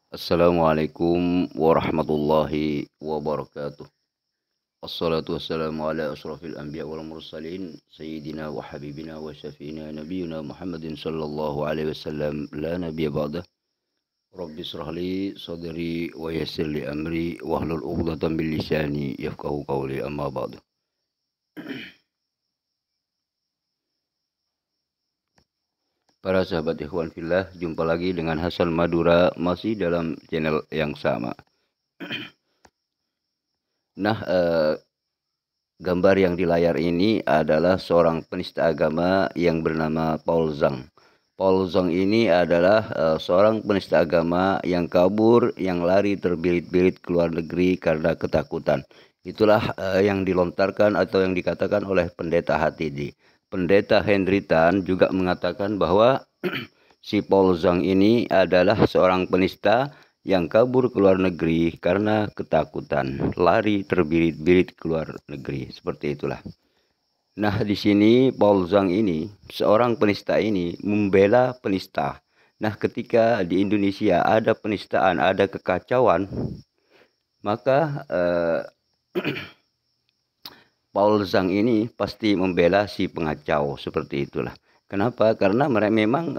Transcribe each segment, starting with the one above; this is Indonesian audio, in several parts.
Assalamualaikum warahmatullahi wabarakatuh. Assalatu wassalamu ala asrafil anbiya wal mursalin sayyidina wa habibina wa syafiina nabiyuna Muhammadin sallallahu alaihi wasallam la nabiyya ba'dah. Rabbi israh li sadri wa yassir li amri wahlul 'uqdatam min lisani yafqahu qawli amma ba'du. Para sahabat ikhwan fillah, jumpa lagi dengan Hasan Madura masih dalam channel yang sama. Nah, gambar yang di layar ini adalah seorang penista agama yang bernama Paul Zhang. Paul Zhang ini adalah seorang penista agama yang kabur, yang lari terbirit-birit ke luar negeri karena ketakutan. Itulah yang dilontarkan atau yang dikatakan oleh pendeta HTD. Pendeta Henry Tan juga mengatakan bahwa si Paul Zhang ini adalah seorang penista yang kabur ke luar negeri karena ketakutan, lari terbirit-birit ke luar negeri, seperti itulah. Nah, di sini Paul Zhang ini, seorang penista ini membela penista. Nah, ketika di Indonesia ada penistaan, ada kekacauan, maka Paul Zhang ini pasti membela si pengacau, seperti itulah. Kenapa? Karena mereka memang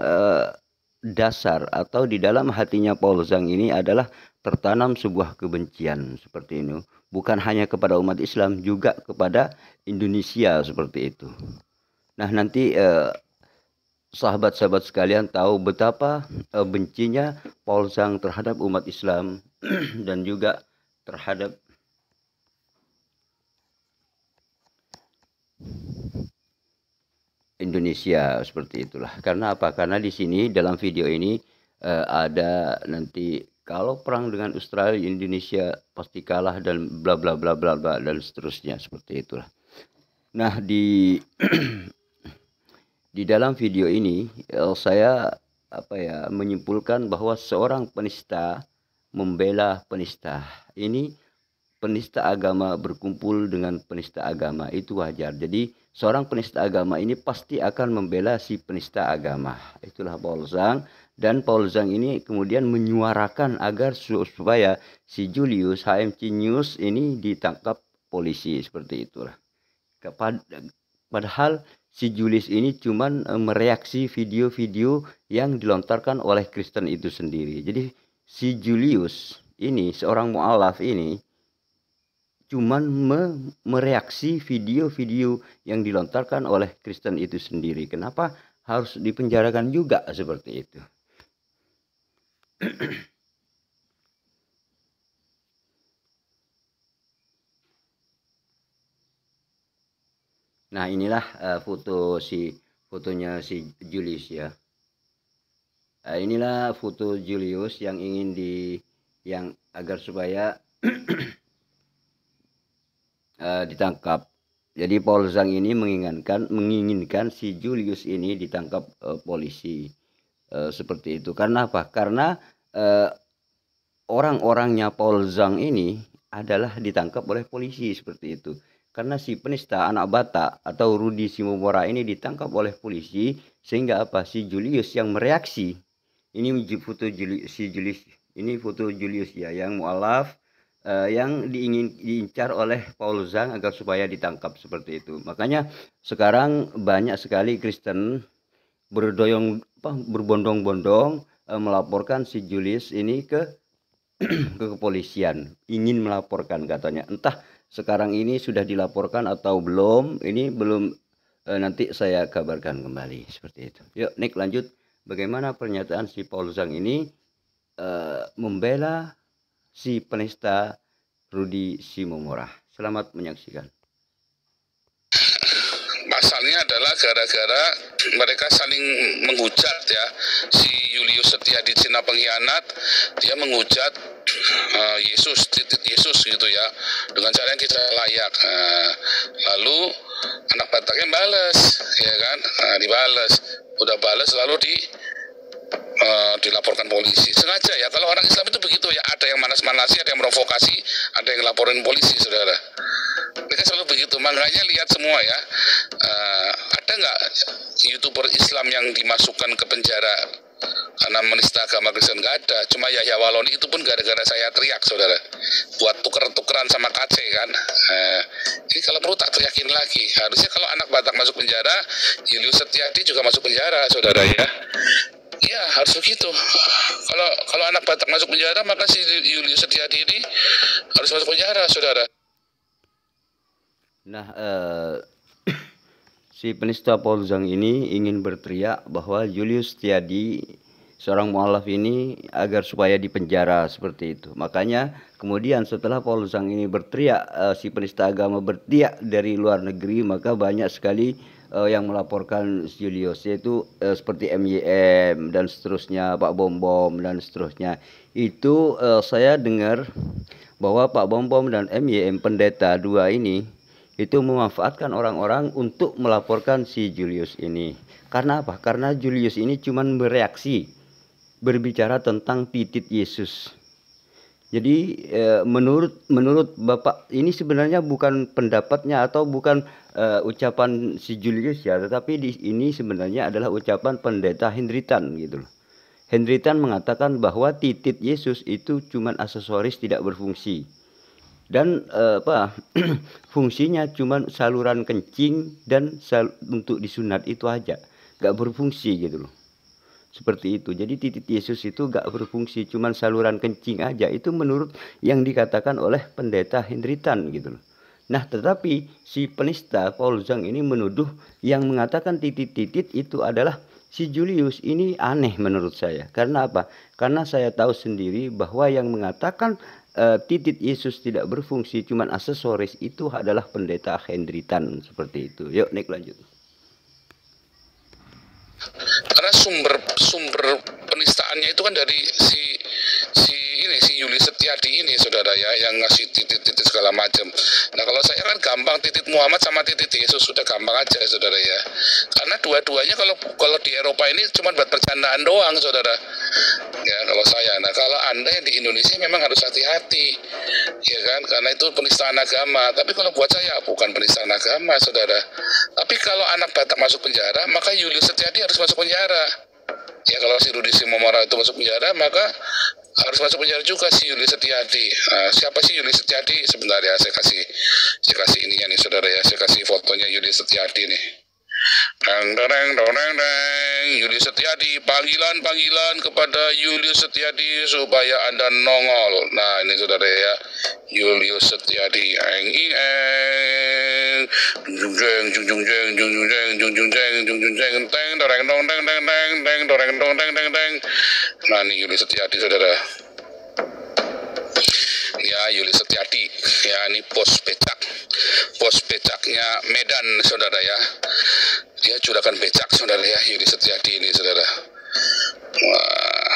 dasar atau di dalam hatinya Paul Zhang ini adalah tertanam sebuah kebencian seperti ini. Bukan hanya kepada umat Islam, juga kepada Indonesia seperti itu. Nah, nanti sahabat-sahabat sekalian tahu betapa bencinya Paul Zhang terhadap umat Islam dan juga terhadap Indonesia, seperti itulah. Karena apa? Karena di sini dalam video ini ada nanti kalau perang dengan Australia, Indonesia pasti kalah dan bla bla bla bla bla dan seterusnya, seperti itulah. Nah, di dalam video ini saya menyimpulkan bahwa seorang penista membela penista. Ini penista agama berkumpul dengan penista agama, itu wajar. Jadi seorang penista agama ini pasti akan membela si penista agama. Itulah Paul Zhang. Dan Paul Zhang ini kemudian menyuarakan agar supaya si Julius HMC News ini ditangkap polisi, seperti itulah. Padahal si Julius ini cuman mereaksi video-video yang dilontarkan oleh Kristen itu sendiri. Jadi si Julius ini, seorang mu'alaf ini, cuman mereaksi video-video yang dilontarkan oleh Kristen itu sendiri. Kenapa harus dipenjarakan juga seperti itu? Nah, inilah fotonya si Julius ya. Inilah foto Julius yang ingin yang agar supaya ditangkap. Jadi Paul Zhang ini menginginkan si Julius ini ditangkap polisi, seperti itu. Karena apa? Karena orang-orangnya Paul Zhang ini adalah ditangkap oleh polisi, seperti itu. Karena si penista anak Batak atau Rudi Simomora ini ditangkap oleh polisi, sehingga apa? Si Julius yang mereaksi. Ini foto Julius. Ini foto Julius ya, yang mualaf, yang diincar oleh Paul Zhang agar supaya ditangkap, seperti itu. Makanya sekarang banyak sekali Kristen berbondong-bondong melaporkan si Julius ini ke kepolisian, ingin melaporkan katanya. Entah sekarang ini sudah dilaporkan atau belum, ini belum, nanti saya kabarkan kembali, seperti itu. Yuk, Nick lanjut. Bagaimana pernyataan si Paul Zhang ini membela si penista Rudi Simomora. Selamat menyaksikan. Pasalnya adalah gara-gara mereka saling menghujat ya. Si Julius Setiadi Cina pengkhianat, dia menghujat Yesus gitu ya, dengan cara yang tidak layak. Lalu anak Bataknya balas, ya kan? Dibales, udah balas lalu dilaporkan polisi. Sengaja ya, kalau orang Islam itu begitu ya, ada yang manas-manasi, ada yang provokasi, ada yang laporin polisi, saudara. Mereka selalu begitu. Makanya lihat semua ya, ada nggak YouTuber Islam yang dimasukkan ke penjara karena menista agama Kristen nggak ada. Cuma Yahya Waloni itu pun gara-gara saya teriak, saudara, buat tuker-tukeran sama KC kan. Ini kalau perlu tak teriakin lagi. Harusnya kalau anak Batak masuk penjara, Julius Setiadi juga masuk penjara, saudara ya. Ya harus begitu. Kalau anak Batak masuk penjara, maka si Julius Setiadi ini harus masuk penjara, saudara. Nah, si penista Paul Zhang ini ingin berteriak bahwa Julius Setiadi, seorang mualaf ini, agar supaya dipenjara seperti itu. Makanya kemudian setelah Paul Zhang ini berteriak, si penista agama berteriak dari luar negeri, maka banyak sekali yang melaporkan Julius, yaitu seperti MYM dan seterusnya, Pak Bom Bom dan seterusnya. Itu saya dengar bahwa Pak Bom Bom dan MYM pendeta dua ini itu memanfaatkan orang-orang untuk melaporkan si Julius ini. Karena apa? Karena Julius ini cuma bereaksi, berbicara tentang titik Yesus. Jadi menurut Bapak ini sebenarnya bukan pendapatnya atau bukan ucapan si Julius ya, tetapi ini sebenarnya adalah ucapan pendeta Henry Tan gitu loh. Henry Tan mengatakan bahwa titik Yesus itu cuma aksesoris, tidak berfungsi. Dan fungsinya cuma saluran kencing dan untuk disunat itu aja, gak berfungsi gitu loh, seperti itu. Jadi titik Yesus itu gak berfungsi, cuma saluran kencing aja. Itu menurut yang dikatakan oleh pendeta Henry Tan gitu loh. Nah, tetapi si penista Paul Zhang ini menuduh yang mengatakan titik-titik itu adalah si Julius. Ini aneh menurut saya. Karena apa? Karena saya tahu sendiri bahwa yang mengatakan titik Yesus tidak berfungsi, cuman aksesoris, itu adalah pendeta Henry Tan, seperti itu. Yuk, Nick lanjut. Karena sumber penistaannya itu kan dari si Julius Setiadi ini, saudara ya, yang ngasih titik-titik segala macam. Nah, kalau saya kan gampang, titik Muhammad sama titik Yesus sudah gampang aja, saudara ya. Karena dua-duanya kalau di Eropa ini cuma buat bercandaan doang, saudara. Ya, kalau saya. Nah, kalau Anda yang di Indonesia memang harus hati-hati, ya kan, karena itu penistaan agama. Tapi kalau buat saya bukan penistaan agama, saudara. Tapi kalau anak Batak masuk penjara, maka Julius Setiadi harus masuk penjara. Ya, kalau si Rudi Simomora itu masuk penjara, maka harus masuk penjara juga si Julius Setiadi. Nah, siapa sih Julius Setiadi? Sebentar ya, saya kasih ininya nih, saudara ya. Saya kasih fotonya Julius Setiadi nih. Julius Setiadi, panggilan kepada Julius Setiadi supaya Anda nongol. Nah, ini saudara ya, Julius Setiadi. Nah, ini Julius Setiadi, saudara. Ya, Julius Setiadi. Ya, ini pos becaknya Medan, saudara ya. Dia juragan becak, saudara ya, Julius Setiadi ini, saudara. Wah,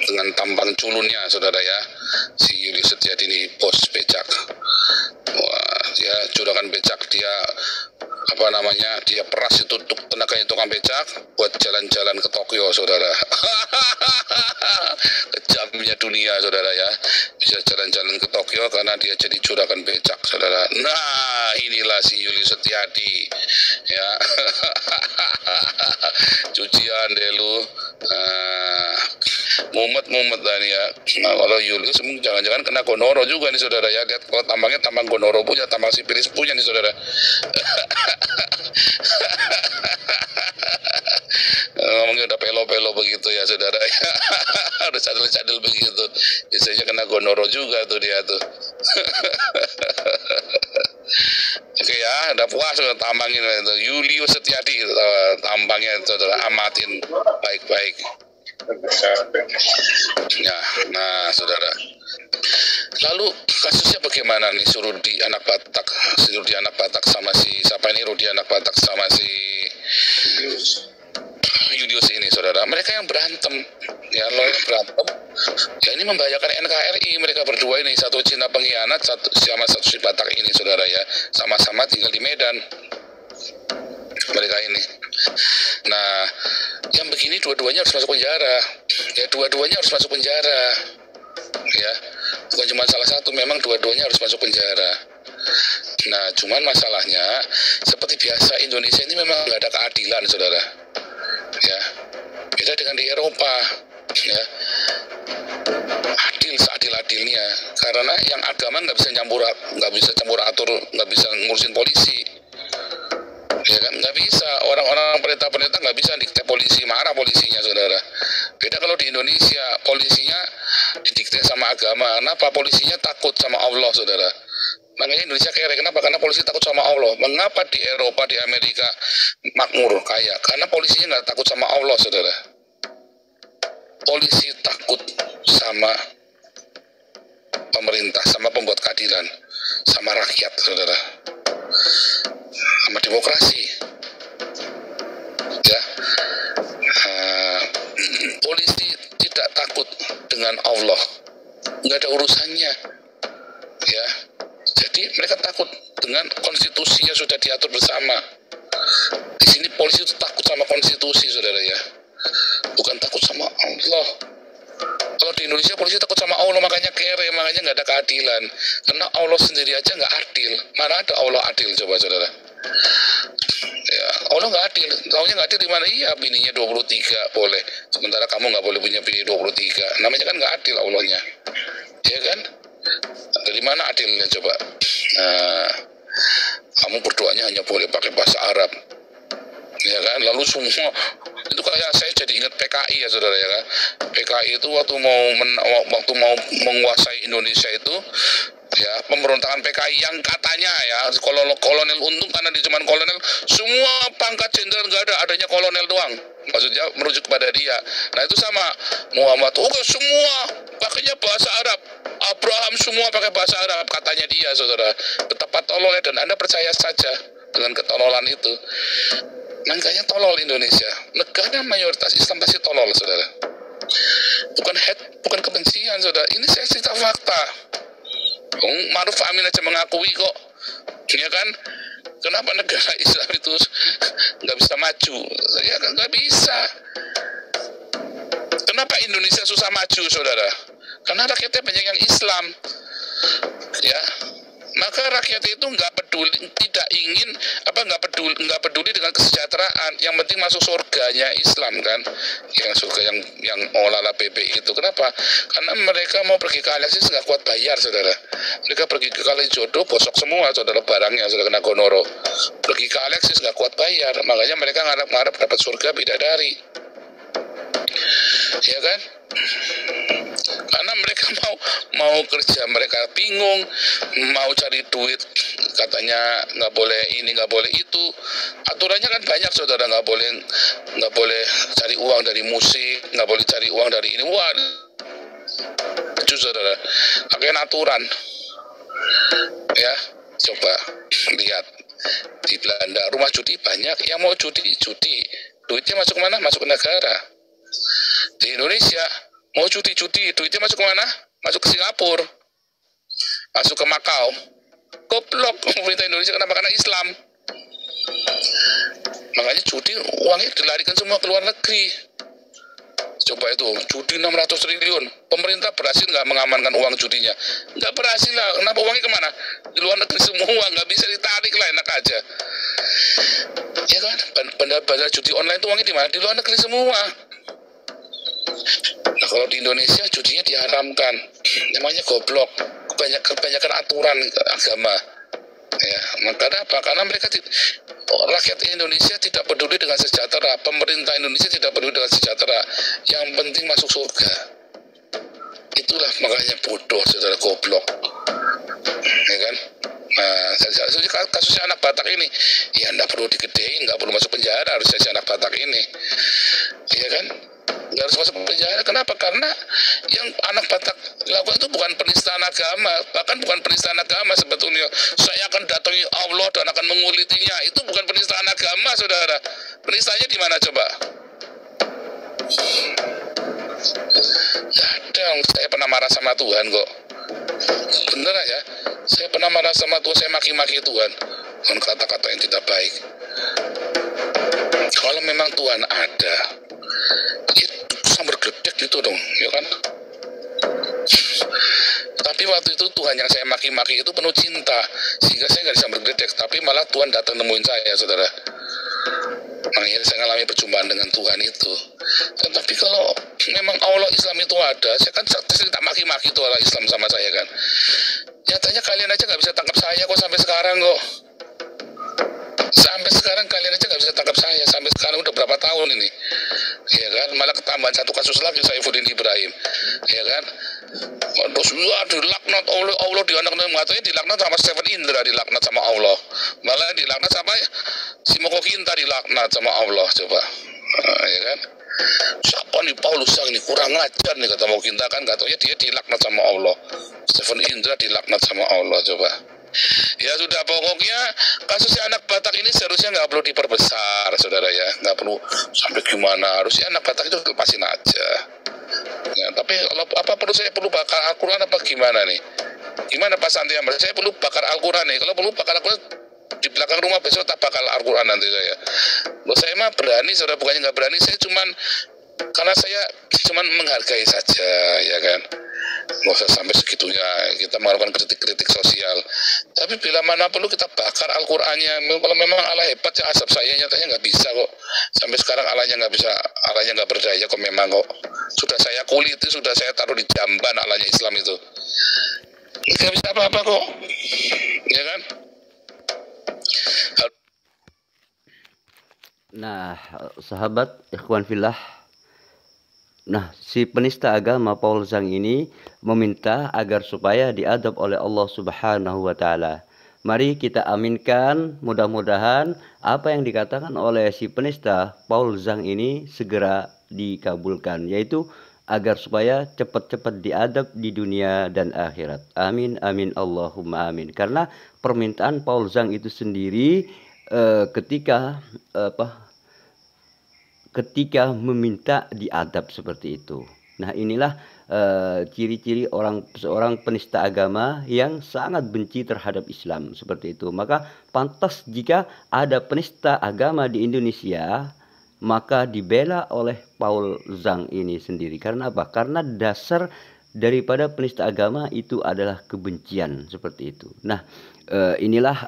dengan tampang culunnya, saudara ya, si Julius Setiadi ini pos becak. Wah, dia juragan becak, dia dia peras itu untuk tenaganya tukang becak buat jalan-jalan ke Tokyo, saudara. Kejamnya dunia, saudara ya, bisa jalan-jalan ke Tokyo karena dia jadi juragan becak, saudara. Nah, inilah si Julius Setiadi ya. Cucian deh lu. Mumet tadi ya. Nah, kalau Julius jangan-jangan kena gonoro juga nih, saudara ya. Lihat kalau tambangnya tambang gonoro punya, tambang sipilis punya nih, saudara. Ngomongnya udah pelo-pelo begitu ya, saudara ya. Udah cadel-cadel begitu, biasanya kena gonoro juga tuh dia tuh. Oke ya, udah puas udah tambangin itu Julius Setiadi, tambangnya saudara, amatin baik-baik ya. Nah, saudara, lalu kasusnya bagaimana nih Rudi anak Batak sama si siapa ini, Rudi anak Batak sama si Julius ini, saudara. Mereka yang berantem ya, ya ini membahayakan NKRI. Mereka berdua ini, satu Cina pengkhianat, satu si Batak ini, saudara ya, sama-sama tinggal di Medan mereka ini. Nah, yang begini dua-duanya harus masuk penjara ya, dua-duanya harus masuk penjara ya, bukan cuma salah satu, memang dua-duanya harus masuk penjara. Nah, cuman masalahnya seperti biasa Indonesia ini memang nggak ada keadilan, saudara. Ya, beda dengan di Eropa. Ya, adil seadil-adilnya. Karena yang agama nggak bisa campur atur, nggak bisa ngurusin polisi. Ya kan, nggak bisa. Orang-orang perintah-perintah nggak bisa dikte polisi, marah polisinya, saudara. Beda kalau di Indonesia, polisinya didikte sama agama. Kenapa? Polisinya takut sama Allah, saudara. Makanya Indonesia kere. Kenapa? Karena polisi takut sama Allah. Mengapa di Eropa, di Amerika makmur, kaya? Karena polisinya nggak takut sama Allah, saudara. Polisi takut sama pemerintah, sama pembuat keadilan, sama rakyat, saudara, sama demokrasi. Ya, polisi tidak takut dengan Allah, nggak ada urusannya. Ya, jadi mereka takut dengan konstitusi yang sudah diatur bersama. Di sini polisi itu takut sama konstitusi, saudara, ya, bukan takut sama Allah. Kalau di Indonesia polisi takut sama Allah, makanya kere, makanya nggak ada keadilan. Karena Allah sendiri aja nggak adil. Mana ada Allah adil, coba, saudara? Ya, Allah nggak adil. Taunya nggak adil di mana? Iya, bininya 23 boleh, sementara kamu nggak boleh punya bini 23. Namanya kan nggak adil Allahnya. Ya kan? Dari mana adilnya, coba? Nah, kamu berdoanya hanya boleh pakai bahasa Arab. Ya kan, lalu semua itu kayak saya jadi ingat PKI, ya, saudara, ya kan. PKI itu waktu mau menguasai Indonesia itu, ya, pemberontakan PKI yang katanya, ya, kolonel Untung, karena dia cuma kolonel, semua pangkat jenderal nggak ada, adanya kolonel doang, maksudnya merujuk kepada dia. Nah, itu sama Muhammad, oke, semua pakainya bahasa Arab, Abraham semua pakai bahasa Arab, katanya dia, saudara. Betapa tololnya, dan Anda percaya saja dengan ketololan itu. Makanya tolol Indonesia. Negara mayoritas Islam pasti tolol, saudara. Bukan kebencian, saudara. Ini saya cerita fakta. Ma'ruf Amin aja mengakui kok. Ya kan? Kenapa negara Islam itu nggak bisa maju? Ya kan, nggak bisa. Kenapa Indonesia susah maju, saudara? Karena rakyatnya banyak yang Islam. Ya, maka rakyat itu nggak peduli, nggak peduli dengan kesejahteraan. Yang penting masuk surganya Islam, kan, yang surga yang olala PPI itu. Kenapa? Karena mereka mau pergi ke Alexis nggak kuat bayar, saudara. Mereka pergi ke Kalijodo bosok semua, saudara, barangnya, saudara, kena Gonoro. Pergi ke Alexis nggak kuat bayar, makanya mereka ngarep dapat surga bidadari. Ya kan? Karena mereka mau kerja, mereka bingung, mau cari duit, katanya nggak boleh ini, nggak boleh itu. Aturannya kan banyak, saudara. Nggak boleh cari uang dari musik, nggak boleh cari uang dari ini. Wah, itu, saudara, pakai aturan. Ya, coba lihat di Belanda, rumah judi banyak, yang mau judi, duitnya masuk ke mana? Masuk ke negara. Di Indonesia mau judi, duitnya masuk ke mana? Masuk ke Singapura, masuk ke Makau. Goblok pemerintah Indonesia. Kenapa? Karena Islam. Makanya judi uangnya dilarikan semua ke luar negeri. Coba itu, judi 600 triliun. Pemerintah berhasil nggak mengamankan uang judinya? Nggak berhasil lah. Kenapa? Uangnya kemana? Di luar negeri semua, nggak bisa ditarik lah, enak aja. Ya kan? Bandar-bandar judi online itu uangnya di mana? Di luar negeri semua. Nah, kalau di Indonesia judinya diharamkan. Namanya goblok. Kebanyakan aturan agama. Ya, karena apa? Karena rakyat Indonesia tidak peduli dengan sejahtera. Pemerintah Indonesia tidak peduli dengan sejahtera. Yang penting masuk surga. Itulah makanya bodoh, saudara, goblok. Ya kan? Nah, kasusnya anak Batak ini, ya nggak perlu digedein, nggak perlu masuk penjara, harusnya si anak Batak ini. Ya kan? Nggak harus masuk penjara. Kenapa? Karena yang anak Batak lakukan itu bukan penistaan agama, bahkan bukan penistaan agama sebetulnya. Saya akan datangi Allah dan akan mengulitinya. Itu bukan penistaan agama, saudara. Penistaannya di mana, coba? Nggak ada. Saya pernah marah sama Tuhan kok. Bener ya? Saya pernah marah sama Tuhan, saya maki-maki Tuhan dengan kata-kata yang tidak baik. Kalau memang Tuhan ada, itu sambar gledek gitu dong, ya kan? Tapi Tapi waktu itu Tuhan yang saya maki-maki itu penuh cinta, sehingga saya nggak bisa bergedek. Tapi malah Tuhan datang nemuin saya, saudara. Makanya saya mengalami perjumpaan dengan Tuhan itu. Tetapi kalau memang Allah Islam itu ada, saya kan cerita maki-maki itu Allah Islam sama saya kan. Nyatanya kalian aja nggak bisa tangkap saya kok sampai sekarang kok. Sampai sekarang kalian aja nggak bisa tangkap saya. Sampai sekarang udah berapa tahun ini, ya kan? Malah ketambahan satu kasus lagi, Saifuddin Ibrahim, ya kan? Terus dilaknat oleh Allah, katanya dilaknat sama Stephen Indra, dilaknat sama Allah. Malah dilaknat sama si Moko Kinta, dilaknat sama Allah. Coba, ya kan? Siapa nih Paulus yang ini kurang ajar nih, kata Moko Kinta kan, katanya dia dilaknat sama Allah. Stephen Indra dilaknat sama Allah. Coba. Ya sudah, pokoknya kasusnya anak Batak ini seharusnya nggak perlu diperbesar, saudara ya, nggak perlu sampai gimana, harusnya anak Batak itu lepasin aja. Ya, tapi kalau apa saya perlu bakar Al-Quran apa gimana nih? Gimana Pak Santi Amar? Saya perlu bakar Al-Quran nih. Kalau perlu bakar Al-Quran di belakang rumah besok tak bakal Al-Quran nanti saya. Loh, saya mah berani, saudara, bukannya nggak berani, saya karena saya cuman menghargai saja, ya kan. Nggak usah sampai segitunya kita melakukan kritik-kritik sosial. Tapi bila mana perlu kita bakar Al-Qur'annya. Kalau memang Allah hebat ya, azab saya nyatanya nggak bisa kok. Sampai sekarang Allahnya nggak bisa, Allahnya nggak berdaya kok memang kok. Sudah saya kuliti, sudah saya taruh di jamban Allahnya Islam itu. Nggak bisa apa-apa kok, ya kan? Nah, sahabat ikhwan fillah, nah, si penista agama Paul Zhang ini meminta agar supaya diadab oleh Allah Subhanahu wa taala. Mari kita aminkan, mudah-mudahan apa yang dikatakan oleh si penista Paul Zhang ini segera dikabulkan, yaitu agar supaya cepat-cepat diadab di dunia dan akhirat. Amin amin Allahumma amin. Karena permintaan Paul Zhang itu sendiri ketika meminta diadab seperti itu. Nah, inilah ciri-ciri seorang penista agama yang sangat benci terhadap Islam seperti itu. Maka pantas jika ada penista agama di Indonesia, maka dibela oleh Paul Zhang ini sendiri. Karena apa? Karena dasar daripada penista agama itu adalah kebencian seperti itu. Nah, inilah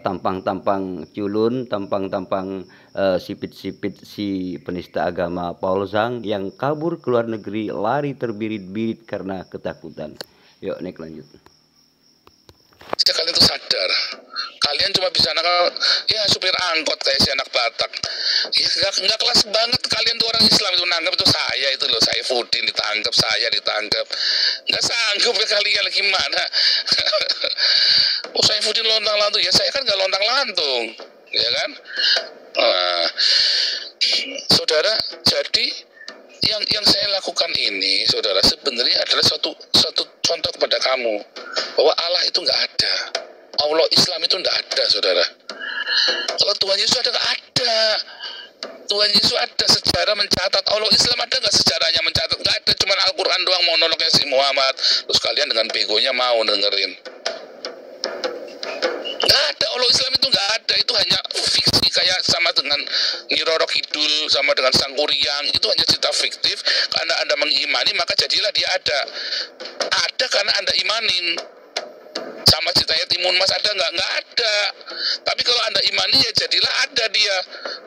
tampang-tampang culun, tampang-tampang sipit-sipit si penista agama Paul Zhang yang kabur ke luar negeri, lari terbirit-birit karena ketakutan. Yuk, naik lanjut. Kalian tuh sadar, kalian cuma bisa ya supir angkot kayak si anak Batak. Ya nggak kelas banget kalian tuh, orang Islam itu nanggap itu saya itu loh, Saifuddin ditangkap, saya ditangkap. Nggak sanggup ya kalian, gimana? Oh, Saifuddin lontang-lantung, ya saya kan nggak lontang-lantung, ya kan? Nah, saudara, jadi yang saya lakukan ini, saudara, sebenarnya adalah suatu contoh kepada kamu bahwa Allah itu nggak ada, Allah Islam itu nggak ada, saudara. Kalau Tuhan Yesus ada, nggak ada. Tuhan Yesus ada, sejarah mencatat. Allah Islam ada nggak sejarahnya mencatat? Nggak ada, cuma Al-Quran doang, monolognya si Muhammad. Terus kalian dengan begonya mau dengerin. Nggak ada, Allah Islam itu nggak ada. Itu hanya fiksi, kayak sama dengan Nyi Roro Kidul, sama dengan Sang Kuryang. Itu hanya cerita fiktif. Karena Anda mengimani, maka jadilah dia ada. Ada karena Anda imanin. Sama ceritanya Timun Mas ada nggak? Nggak ada. Tapi kalau Anda imani, ya jadilah ada dia.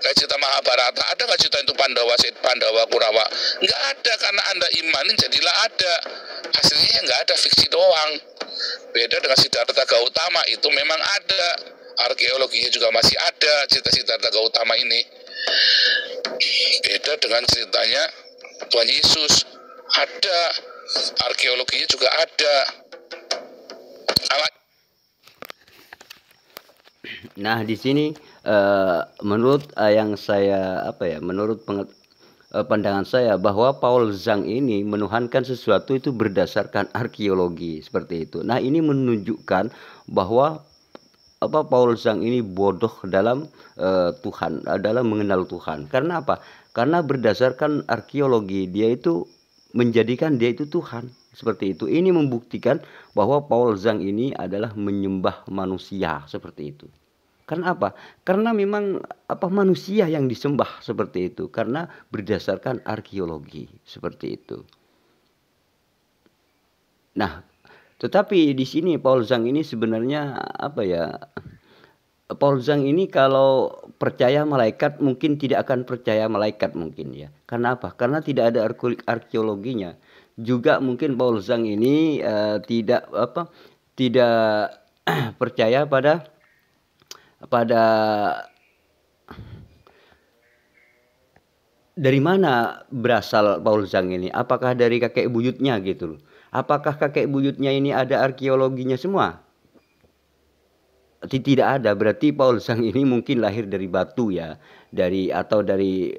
Kayak cerita Mahabharata, ada nggak cerita itu Pandawa, Kurawa? Nggak ada, karena Anda imanin jadilah ada. Hasilnya nggak ada, fiksi doang. Beda dengan Siddhartha Gautama, itu memang ada. Arkeologinya juga masih ada, cerita Siddhartha Gautama ini. Beda dengan ceritanya Tuhan Yesus, ada. Arkeologinya juga ada. Nah, di sini menurut yang saya menurut pandangan saya bahwa Paul Zhang ini menuhankan sesuatu itu berdasarkan arkeologi seperti itu. Nah, ini menunjukkan bahwa Paul Zhang ini bodoh dalam Tuhan, dalam mengenal Tuhan. Karena apa? Karena berdasarkan arkeologi dia itu menjadikan dia itu Tuhan. Seperti itu. Ini membuktikan bahwa Paul Zhang ini adalah menyembah manusia seperti itu. Karena apa? Karena memang manusia yang disembah seperti itu. Karena berdasarkan arkeologi seperti itu. Nah, Tetapi di sini Paul Zhang ini sebenarnya apa ya? Paul Zhang ini kalau percaya malaikat mungkin tidak akan percaya malaikat mungkin ya. Karena apa? Karena tidak ada arkeologinya. Juga mungkin Paul Zhang ini tidak apa? Tidak percaya pada pada dari mana berasal Paul Zhang ini? Apakah dari kakek buyutnya gitu loh? Apakah kakek buyutnya ini ada arkeologinya semua? Tidak ada, berarti Paul Zhang ini mungkin lahir dari batu ya, atau dari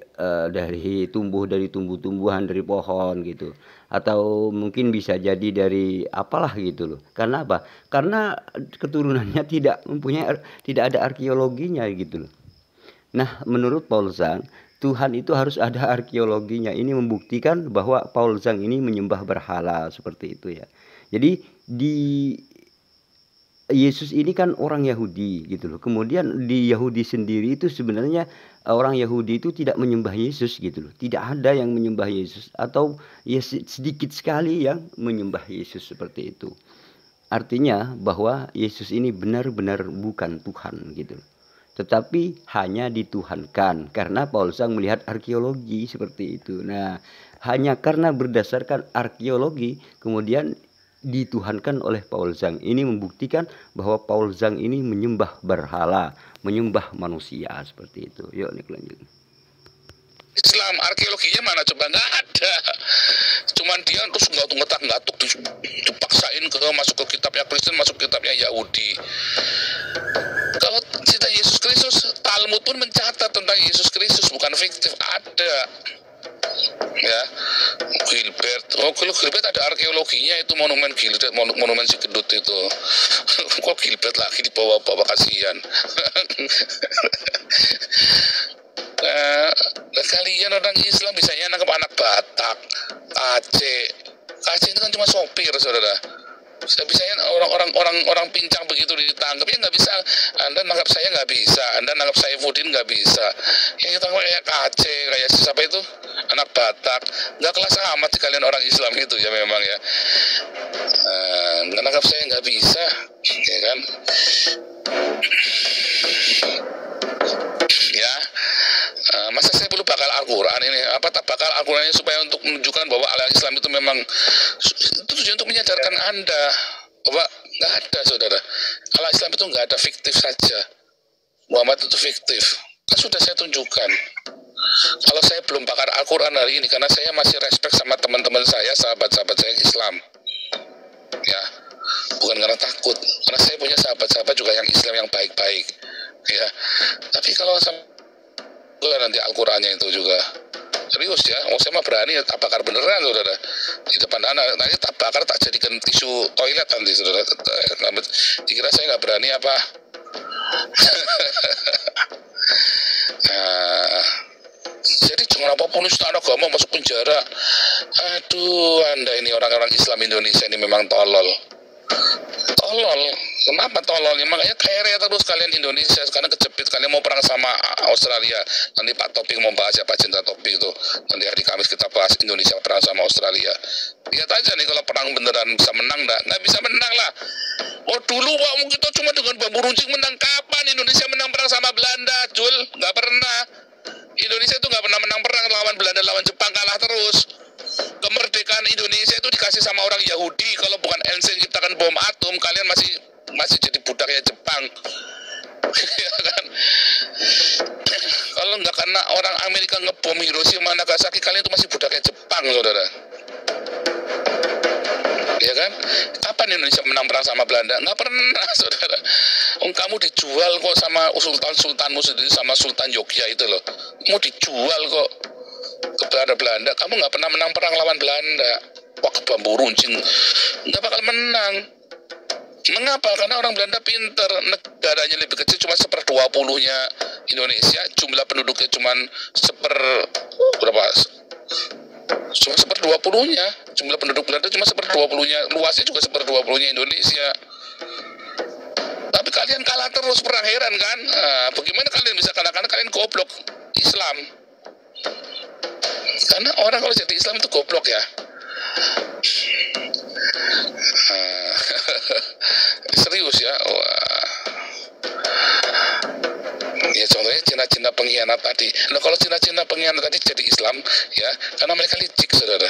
tumbuh-tumbuhan, dari pohon gitu. Atau mungkin bisa jadi dari apalah gitu loh. Karena apa? Karena keturunannya tidak ada arkeologinya gitu loh. Nah, menurut Paul Zhang, Tuhan itu harus ada arkeologinya. Ini membuktikan bahwa Paul Zhang ini menyembah berhala seperti itu ya. Jadi di Yesus ini kan orang Yahudi gitu loh. Kemudian di Yahudi sendiri itu sebenarnya orang Yahudi itu tidak menyembah Yesus gitu loh. Tidak ada yang menyembah Yesus, atau ya sedikit sekali yang menyembah Yesus seperti itu. Artinya bahwa Yesus ini benar-benar bukan Tuhan gitu loh. Tetapi hanya dituhankan karena Paul Zhang melihat arkeologi seperti itu. Nah, hanya karena berdasarkan arkeologi kemudian dituhankan oleh Paul Zhang. Ini membuktikan bahwa Paul Zhang ini menyembah berhala, menyembah manusia seperti itu. Yuk nih lanjut. Islam arkeologinya mana coba, nggak ada. Cuman dia terus nggak dipaksain masuk ke kitabnya Kristen, masuk ke kitabnya Yahudi. Kalau cerita Yesus Kristus, Talmud pun mencatat tentang Yesus Kristus, bukan fiktif, ada. Ya, Gilbert. Oh, kalau Gilbert ada arkeologinya, itu monumen Gilbert, monumen si gendut itu. Kok Gilbert lagi dibawa-bawa, kasihan. Nah, kalian orang Islam bisanya nangkep anak Batak, Aceh. Aceh itu kan cuma sopir, saudara. Bisanya orang pincang begitu ditangkap, ya nggak bisa. Anda nangkap saya nggak bisa, Anda nangkap Saifuddin nggak bisa. Yang kita kayak Aceh, kayak siapa itu, anak Batak, nggak kelas amat sih kalian orang Islam itu ya memang ya. Nangkap saya nggak bisa, ya kan? Ya, masa saya perlu bakal Al-Quran ini? Apa tak bakal Al-Quran ini supaya untuk menunjukkan bahwa Al-Islam itu memang itu tujuan untuk menyadarkan Anda bahwa nggak ada, saudara. Al-Islam itu nggak ada, fiktif saja. Muhammad itu fiktif. Kan sudah saya tunjukkan. Kalau saya belum bakar Al-Quran hari ini karena saya masih respect sama teman-teman saya, sahabat-sahabat saya Islam. Ya, bukan karena takut. Karena saya punya sahabat-sahabat juga yang Islam yang baik-baik. Ya, tapi kalau nanti Al-Qurannya itu juga serius ya, saya mah berani tak bakar beneran, saudara, di depan anak. Nanti tak bakar, tak jadikan tisu toilet nanti, saudara. Dikira saya nggak berani apa? Nah, jadi jangan apapun penistaan agama masuk penjara. Aduh, Anda ini orang-orang Islam Indonesia ini memang tolol. Kenapa tololnya? Makanya kere terus kalian Indonesia. Sekarang kejepit, kalian mau perang sama Australia. Nanti Pak Topik mau bahas ya, Pak Cinta Topik itu. Nanti hari Kamis kita bahas Indonesia perang sama Australia. Lihat aja nih kalau perang beneran bisa menang nggak bisa menang lah. Oh dulu Pak, kita cuma dengan bambu runcing menang. Kapan Indonesia menang perang sama Belanda, Jul? Nggak pernah. Indonesia itu nggak pernah menang perang lawan Belanda, lawan Jepang, kalah terus. Kemerdekaan Indonesia itu dikasih sama orang Yahudi. Kalau bukan Einstein ciptakan bom atom, kalian masih jadi budaknya Jepang. Ya kan? Kalau nggak karena orang Amerika ngebom Hiroshima Nagasaki, kalian itu masih budaknya Jepang, saudara. Ya kan? Kapan Indonesia menang perang sama Belanda? Nggak pernah, saudara. Kamu dijual kok sama sultanmu sendiri, sama Sultan Yogyakarta itu loh. Mau dijual kok ke Belanda. Kamu nggak pernah menang perang lawan Belanda. Waktu bambu runcing nggak bakal menang. Mengapa? Karena orang Belanda pinter. Negaranya lebih kecil, cuma 1/20-nya Indonesia. Jumlah penduduknya cuma cuma 1/20-nya. Jumlah penduduk Belanda cuma 1/20-nya. Luasnya juga 1/20-nya Indonesia. Tapi kalian kalah terus perang, heran kan? Nah, bagaimana kalian bisa kalah? Karena kalian goblok Islam. Karena orang kalau jadi Islam itu goblok ya. Nah, serius ya. Wah. Ya contohnya Cina-Cina pengkhianat tadi. Nah kalau Cina-Cina pengkhianat tadi jadi Islam, ya karena mereka licik, saudara.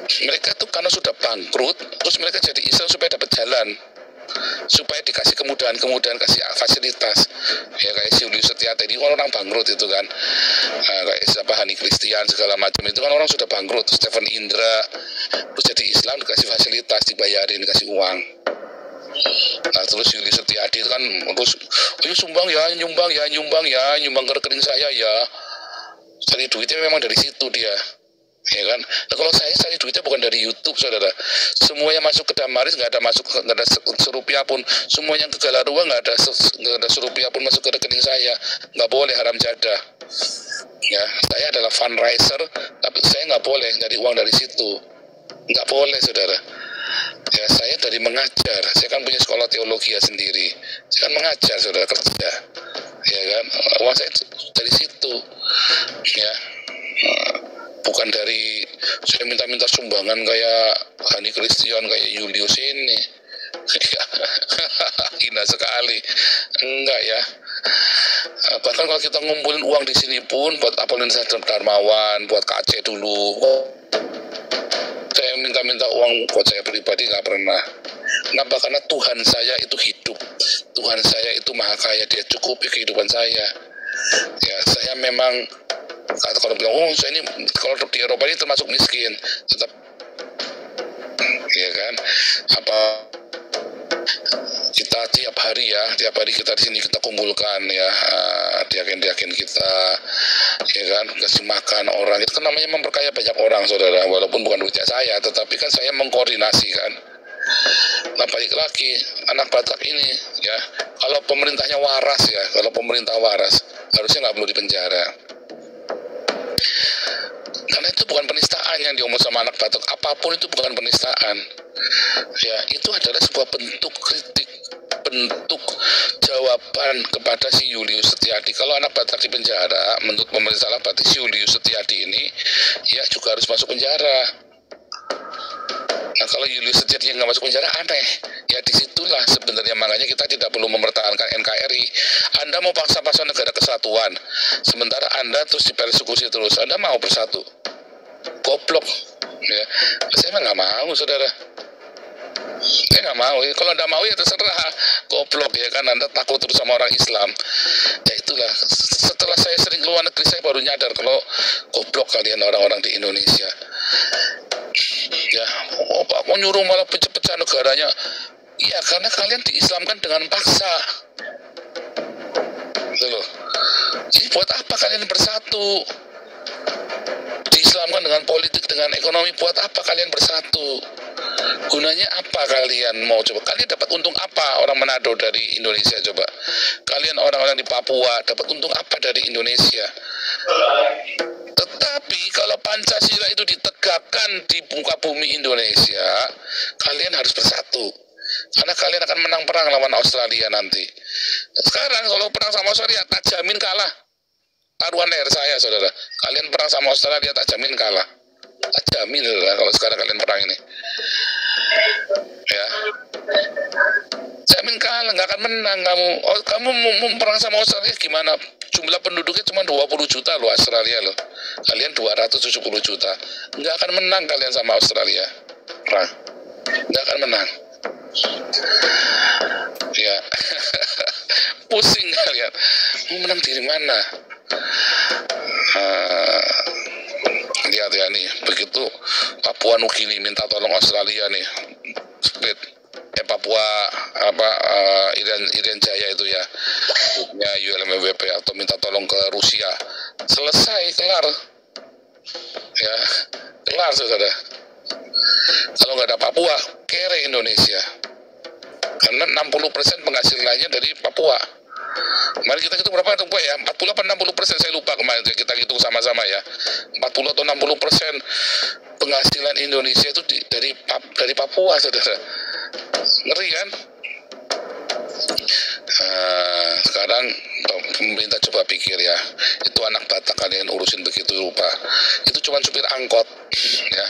Mereka tuh karena sudah bangkrut, terus mereka jadi Islam supaya dapat jalan, supaya dikasih kemudahan-kemudahan, kasih fasilitas. Ya kayak si Julius Setiati ini orang bangkrut itu kan, kayak siapa Hani Christian segala macam itu kan orang sudah bangkrut. Stephen Indra terus jadi Islam, dikasih fasilitas, dibayarin, dikasih uang. Nah terus Julius Setiati itu kan terus, ayo sumbang ya, nyumbang ke rekening saya ya. Cari duitnya memang dari situ dia. Ya kan, nah, kalau saya cari duitnya bukan dari YouTube, saudara. Semua yang masuk ke Damaris nggak ada serupiah pun. Semua yang ke Galarua nggak ada serupiah pun masuk ke rekening saya. Nggak boleh, haram jadah. Ya, saya adalah fundraiser, tapi saya nggak boleh dari uang dari situ. Nggak boleh, saudara. Ya, saya dari mengajar. Saya kan punya sekolah teologi sendiri. Saya kan mengajar, saudara, kerja. Ya kan, uang saya dari situ. Ya. Bukan dari saya minta sumbangan kayak Hani Christian, kayak Julius ini. Hina sekali. Enggak ya. Bahkan kalau kita ngumpulin uang di sini pun buat Apolinar Darmawan, buat KC dulu. Saya minta uang buat saya pribadi nggak pernah. Kenapa? Karena Tuhan saya itu hidup. Tuhan saya itu maha kaya, dia cukupi kehidupan saya. Ya, saya memang kalau bilang, oh saya ini kalau di Eropa ini termasuk miskin, tetap, ya kan, apa kita tiap hari kita di sini kita kumpulkan ya, diaken kita, ya kan, kasih makan orang, itu kan namanya memperkaya banyak orang, saudara, walaupun bukan duitnya saya, tetapi kan saya mengkoordinasi kan. Nah balik lagi, anak Batak ini ya, kalau pemerintahnya waras ya, kalau pemerintah waras, harusnya nggak perlu dipenjara. Karena itu bukan penistaan yang diomong sama anak Batak. Apapun itu bukan penistaan. Ya, itu adalah sebuah bentuk kritik, bentuk jawaban kepada si Julius Setiati. Kalau anak Batak di penjara, menurut pemerintah salah, berarti si Julius Setiati ini ya juga harus masuk penjara. Nah kalau Julius Setiati yang nggak masuk penjara, aneh. Ya disitulah sebenarnya makanya kita tidak perlu mempertahankan NKRI. Anda mau paksa-paksa negara kesatuan, sementara Anda terus dipersekusi terus. Anda mau bersatu? Goblok. Ya, saya mah nggak mau, saudara. Saya nggak mau. Kalau Anda mau ya terserah. Goblok ya kan, Anda takut terus sama orang Islam. Ya itulah. Setelah saya sering keluar negeri, saya baru nyadar kalau goblok kalian orang-orang di Indonesia. Ya, Pak mau nyuruh malah pecah-pecah negaranya. Iya, karena kalian diislamkan dengan paksa. Gitu loh. Jadi buat apa kalian bersatu? Diislamkan dengan politik, dengan ekonomi, buat apa kalian bersatu? Gunanya apa kalian mau coba? Kalian dapat untung apa orang Manado dari Indonesia coba? Kalian orang-orang di Papua dapat untung apa dari Indonesia? Tetapi kalau Pancasila itu ditegakkan di muka bumi Indonesia, kalian harus bersatu. Karena kalian akan menang perang lawan Australia nanti. Sekarang kalau perang sama Australia, tak jamin kalah. Taruhan leher saya, saudara. Kalian perang sama Australia, tak jamin kalah. Tak jamin, saudara, kalau sekarang kalian perang ini. Ya. Jamin kalah, nggak akan menang kamu. Oh, kamu mau perang sama Australia gimana? Jumlah penduduknya cuma 20 juta loh Australia loh. Kalian 270 juta. Nggak akan menang kalian sama Australia. Perang. Nggak akan menang. Ya. Pusing kalian. Mau menang dari mana? Lihat ya nih, begitu Papua Nugini minta tolong Australia nih. Split. Papua Irian Jaya itu ya, ULMWP atau minta tolong ke Rusia, selesai, kelar ya, kelar saudara. Kalau nggak ada Papua, kere Indonesia, karena 60% penghasilannya dari Papua. Mari kita hitung berapa tuh ya, 40 atau 60%, saya lupa kemarin kita hitung sama-sama ya, 40 atau 60% penghasilan Indonesia itu dari Papua, saudara. Ngeri kan? Sekarang pemerintah coba pikir ya, itu anak Batak kalian urusin begitu rupa, itu cuma supir angkot ya.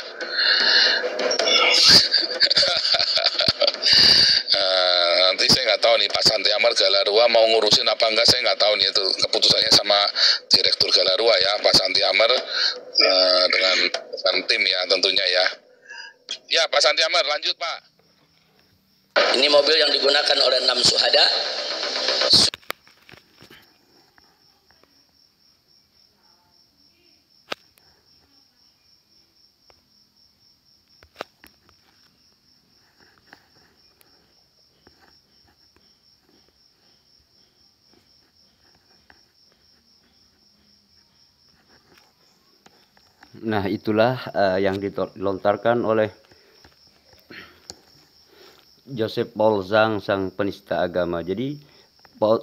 Nanti saya nggak tahu nih Pak Santi Amar Galarua mau ngurusin apa enggak, saya nggak tahu nih, itu keputusannya sama Direktur Galarua ya, Pak Santi Amar dengan tim ya tentunya ya. Ya Pak Santi Amar, lanjut Pak. Ini mobil yang digunakan oleh 6 syuhada. Nah, itulah yang dilontarkan oleh Joseph Paul Zhang, sang penista agama. Jadi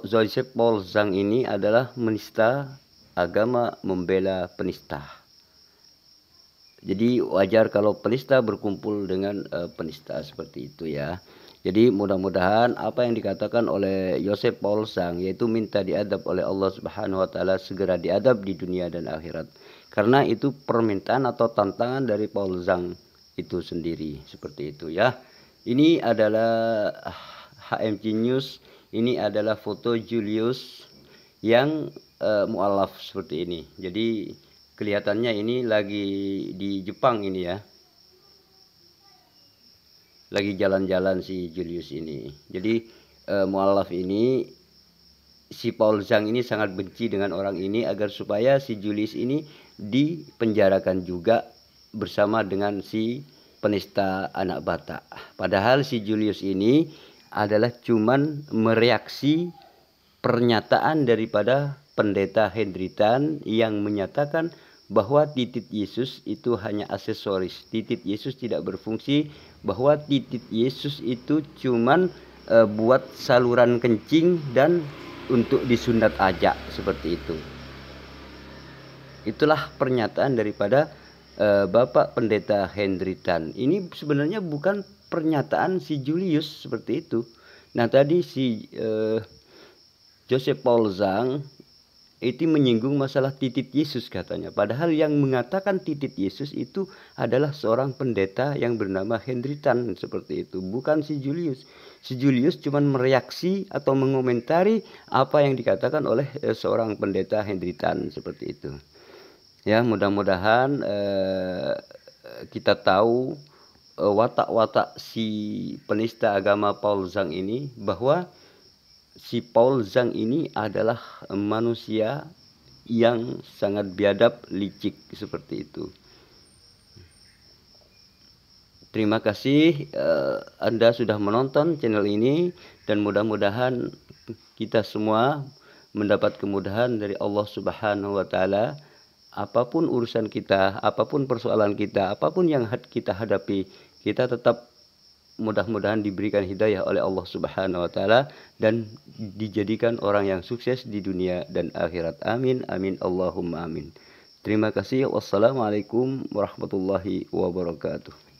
Joseph Paul Zhang ini adalah menista agama, membela penista. Jadi wajar kalau penista berkumpul dengan penista seperti itu ya. Jadi mudah-mudahan apa yang dikatakan oleh Joseph Paul Zhang, yaitu minta diadab oleh Allah Subhanahu wa taala, segera diadab di dunia dan akhirat. Karena itu permintaan atau tantangan dari Paul Zhang itu sendiri, seperti itu ya. Ini adalah HMC News. Ini adalah foto Julius yang mualaf seperti ini. Jadi kelihatannya ini lagi di Jepang ini ya. Lagi jalan-jalan si Julius ini. Jadi mualaf ini, si Paul Zhang ini sangat benci dengan orang ini agar supaya si Julius ini dipenjarakan juga bersama dengan si penista anak Batak. Padahal si Julius ini adalah cuman mereaksi pernyataan daripada pendeta Hendritan yang menyatakan bahwa titik Yesus itu hanya aksesoris. Titik Yesus tidak berfungsi, bahwa titik Yesus itu cuman buat saluran kencing dan untuk disunat aja, seperti itu. Itulah pernyataan daripada Bapak Pendeta Hendritan. Ini sebenarnya bukan pernyataan si Julius seperti itu. Nah, tadi si Joseph Paul Zhang itu menyinggung masalah titik Yesus katanya. Padahal yang mengatakan titik Yesus itu adalah seorang pendeta yang bernama Hendritan, seperti itu. Bukan si Julius. Si Julius cuma mereaksi atau mengomentari apa yang dikatakan oleh seorang pendeta Hendritan, seperti itu. Ya, mudah-mudahan kita tahu watak-watak si penista agama Paul Zhang ini, bahwa si Paul Zhang ini adalah manusia yang sangat biadab, licik, seperti itu. Terima kasih Anda sudah menonton channel ini, dan mudah-mudahan kita semua mendapat kemudahan dari Allah Subhanahu wa taala. Apapun urusan kita, apapun persoalan kita, apapun yang kita hadapi, kita tetap mudah-mudahan diberikan hidayah oleh Allah Subhanahu wa taala dan dijadikan orang yang sukses di dunia dan akhirat. Amin amin Allahumma amin. Terima kasih. Wassalamualaikum warahmatullahi wabarakatuh.